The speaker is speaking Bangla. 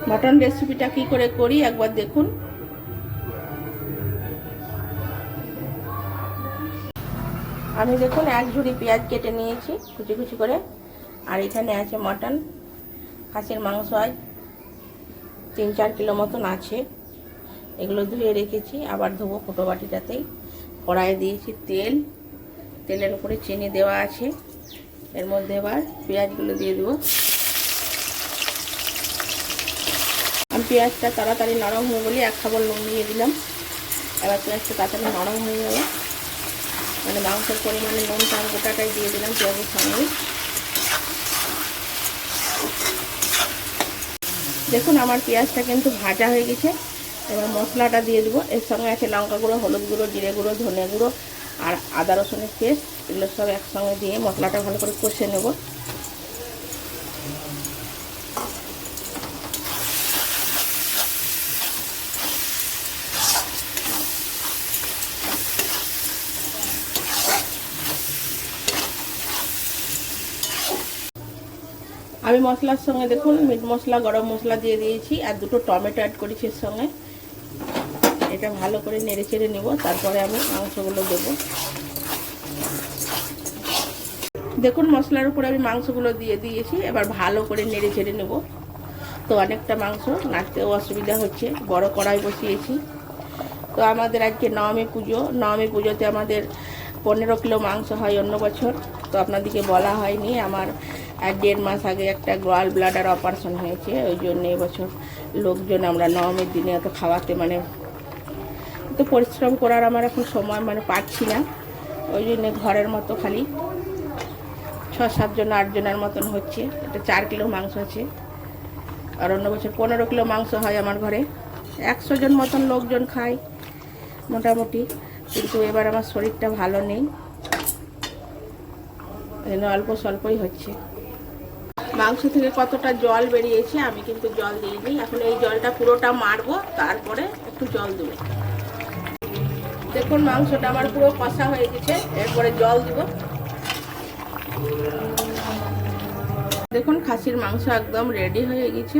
মটন রেসিপিটা কি করে করি একবার দেখুন। আমি দেখুন এক ঝুড়ি পেঁয়াজ কেটে নিয়েছি কুচি কুচি করে। আর এখানে আছে মটন, খাসির মাংস আজ 3-4 কিলো মতন আছে। এগুলো ধুয়ে রেখেছি, আবার ধোবো ফুটো বাটিটাতেই। কড়াইয়ে দিয়েছি তেল, তেলের উপরে চিনি দেওয়া আছে। এর মধ্যে এবার পেঁয়াজগুলো দিয়ে দেবো। আমি পেঁয়াজটা তাড়াতাড়ি নরম হয়ে বলে 1 খাবার নুন দিয়ে দিলাম। এবার পেঁয়াজটা তাড়াতাড়ি নরম হয়ে গেল, মানে মাংসের পরিমাণে নুনটা আমি গোটাটাই দিয়ে দিলাম পেঁয়াজের সঙ্গে। দেখুন আমার পেঁয়াজটা কিন্তু ভাজা হয়ে গেছে। এবার মশলাটা দিয়ে দেবো। এর সঙ্গে আছে লঙ্কা গুঁড়ো, হলুদ গুঁড়ো, জিরে গুঁড়ো, ধনে গুঁড়ো আর আদা রসুনের পেস্ট। এগুলো সব একসঙ্গে দিয়ে মশলাটা ভালো করে কষে নেব। আমি মশলার সঙ্গে দেখুন মিট মশলা, গরম মশলা দিয়ে দিয়েছি আর 2টো টমেটো অ্যাড করেছি এর সঙ্গে। এটা ভালো করে নেড়ে চেড়ে নেব, তারপরে আমি মাংসগুলো দেবো। দেখুন মশলার উপরে আমি মাংসগুলো দিয়ে দিয়েছি, এবার ভালো করে নেড়ে চেড়ে নেব। তো অনেকটা মাংস, নাড়তেও অসুবিধা হচ্ছে, বড় কড়াই বসিয়েছি। তো আমাদের আজকে নবমী পুজো। নবমী পুজোতে আমাদের 15 কিলো মাংস হয় অন্য বছর। তো আপনাদেরকে বলা হয়নি, আমার 1.5 মাস আগে একটা গল ব্লাডার অপারেশন হয়েছে। ওই জন্য এবছর লোকজন আমরা নবমীর দিনে এত খাওয়াতে তো পরিশ্রম করার আমার এখন সময় পাচ্ছি না। ওই জন্য ঘরের মতো খালি 6-7 জন 8 জনের মতন হচ্ছে। এটা 4 কিলো মাংস আছে। আর অন্য বছর 15 কিলো মাংস হয় আমার ঘরে। 100 জন মতন লোকজন খায় মোটামুটি। কিন্তু এবার আমার শরীরটা ভালো নেই, অল্প স্বল্পই হচ্ছে। মাংস থেকে কতটা জল বেরিয়েছে, আমি কিন্তু জল দিইনি। এখন এই জলটা পুরোটা মারবো, তারপরে একটু জল দেবো। দেখুন মাংসটা আমার পুরো কষা হয়ে গেছে, এরপরে জল দিব। দেখুন খাসির মাংস একদম রেডি হয়ে গেছে।